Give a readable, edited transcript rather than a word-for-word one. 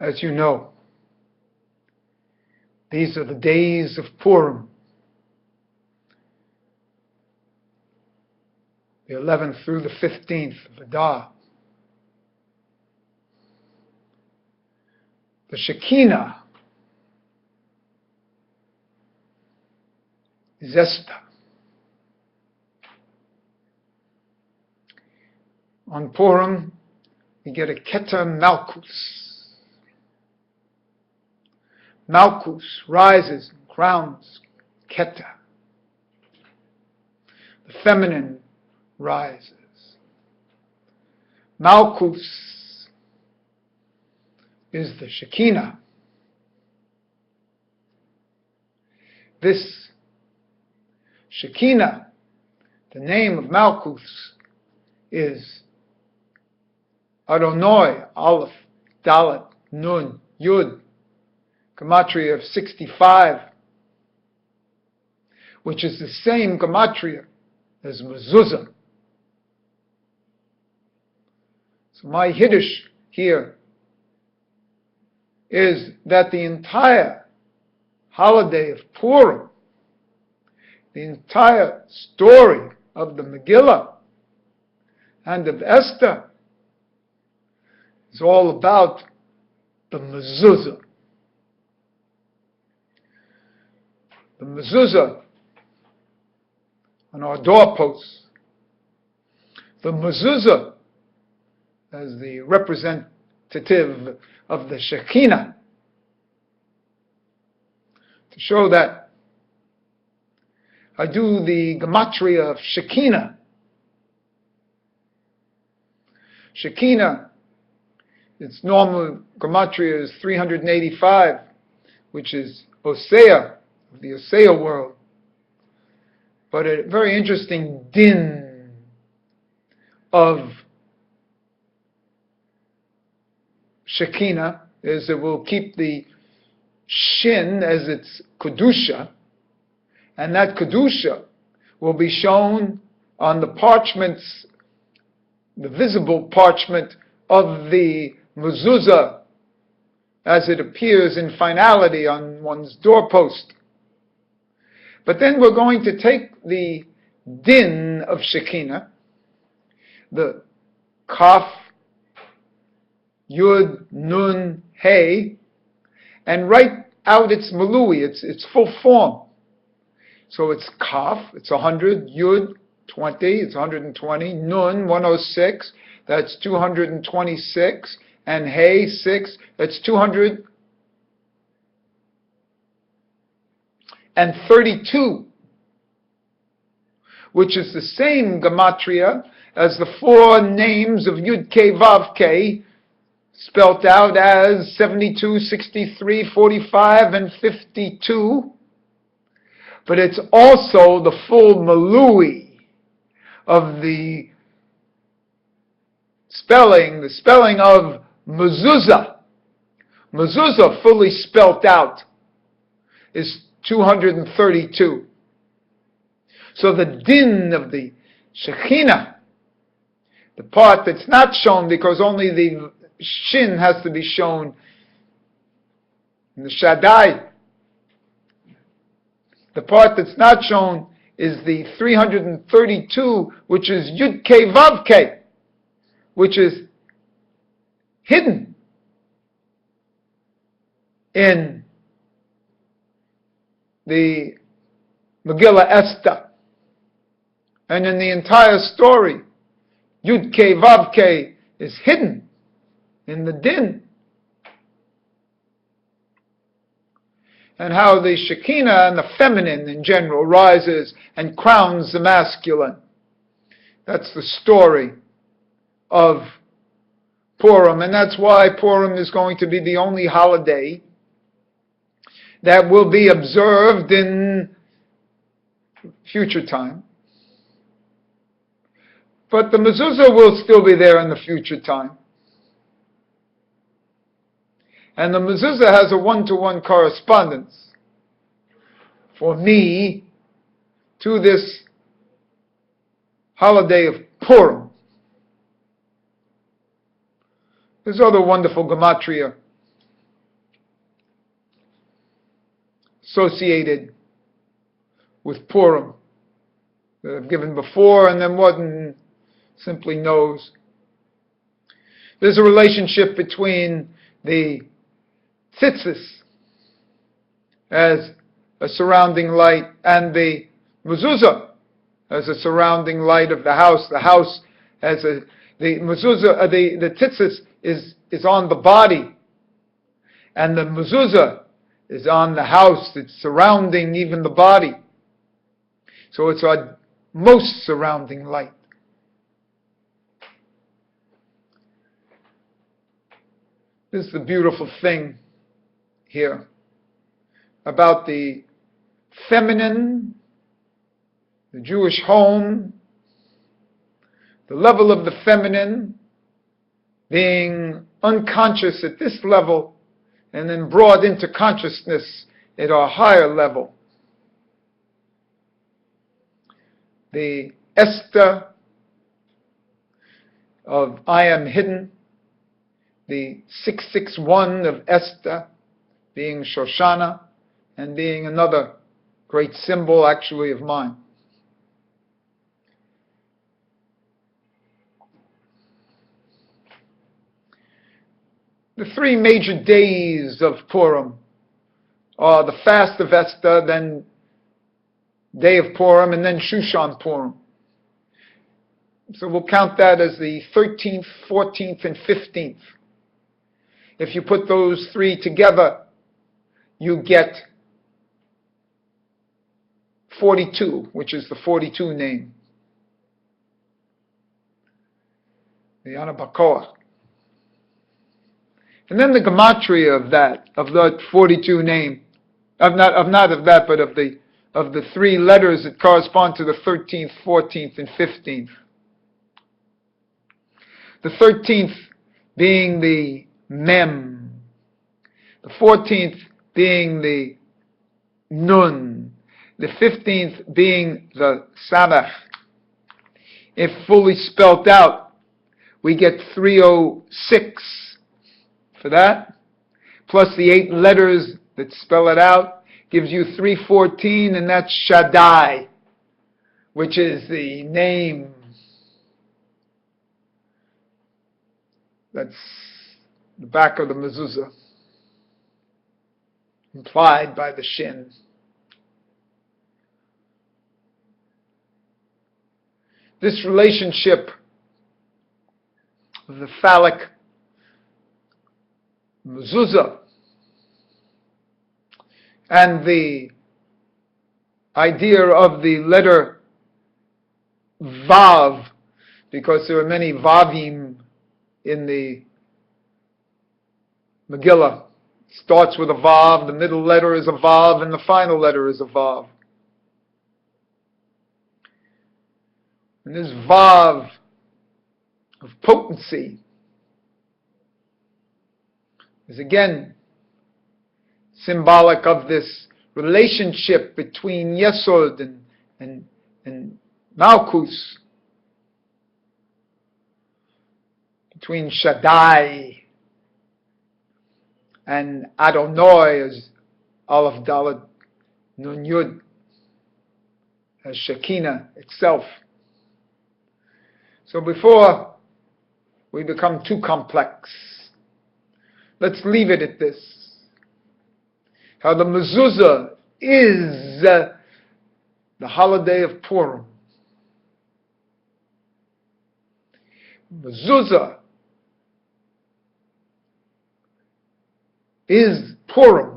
as you know, these are the days of Purim, the 11th through the 15th of Adar. The Shekinah is Esther. On Purim, we get a Keter Malchus. Malchus rises and crowns Keter. The feminine rises. Malchus is the Shekinah. This Shekinah, the name of Malchus, is Adonai, Aleph, Dalet, Nun, Yud, gematria of 65, which is the same gematria as Mezuzah. So my Hiddush here is that the entire holiday of Purim, the entire story of the Megillah and of Esther, is all about the Mezuzah. The Mezuzah on our doorposts. The Mezuzah as the representative of the Shekinah, to show that I do the gematria of Shekinah. Shekinah, its normal gematria is 385, which is Osea, of the Osea world. But a very interesting din of Shekinah is it will keep the Shin as its Kedusha, and that Kedusha will be shown on the parchments, the visible parchment of the Mezuzah as it appears in finality on one's doorpost. But then we're going to take the din of Shekinah, the Kaf, Yud, Nun, Hey, and write out its Malui, its full form. So it's Kaf, it's 100, Yud, 20, it's 120, Nun, 106, that's 226, and Hey, 6, that's 232, which is the same gematria as the four names of Yud K Vav K, spelt out as 72, 63, 45, and 52. But it's also the full Malui of the spelling of Mezuzah. Mezuzah fully spelt out is 232. So the din of the Shekinah, the part that's not shown because only the Shin has to be shown in the Shaddai, the part that's not shown is the 332, which is Yud K Vav K, which is hidden in the Megillah Esther. And in the entire story, Yud K Vav K is hidden in the din. And how the Shekinah and the feminine in general rises and crowns the masculine. That's the story of Purim, and that's why Purim is going to be the only holiday that will be observed in future time. But the Mezuzah will still be there in the future time. And the Mezuzah has a one-to-one correspondence for me to this holiday of Purim. There's other wonderful gematria associated with Purim that I've given before, and then one simply knows. There's a relationship between the tzitzis as a surrounding light and the mezuzah as a surrounding light of the house. The house as the mezuzah, the tzitzis is on the body, and the mezuzah is on the house. It's surrounding even the body. So it's our most surrounding light. This is the beautiful thing here about the feminine, the Jewish home, the level of the feminine being unconscious at this level and then brought into consciousness at a higher level. The Esther of I Am Hidden, the 661 of Esther being Shoshana and being another great symbol actually of mine. The three major days of Purim are the fast of Esther, then day of Purim, and then Shushan Purim. So we'll count that as the 13th, 14th, and 15th. If you put those three together, you get 42, which is the 42 name. The Anabakoa. And then the gematria of that 42 name, of the three letters that correspond to the 13th, 14th, and 15th. The 13th being the Mem, the 14th being the Nun, the 15th being the Samach. If fully spelt out, we get 306 for that, plus the 8 letters that spell it out, gives you 314, and that's Shaddai, which is the name that's the back of the mezuzah, implied by the shin. This relationship of the phallic mezuzah and the idea of the letter Vav, because there are many Vavim in the Megillah. It starts with a Vav, the middle letter is a Vav, and the final letter is a Vav. And this Vav of potency is again symbolic of this relationship between Yesod and Malkus, between Shaddai and Adonai as Aleph Dalet Nun Yud, as Shekinah itself. So before we become too complex, let's leave it at this. How the Mezuzah is the holiday of Purim. Mezuzah is Purim.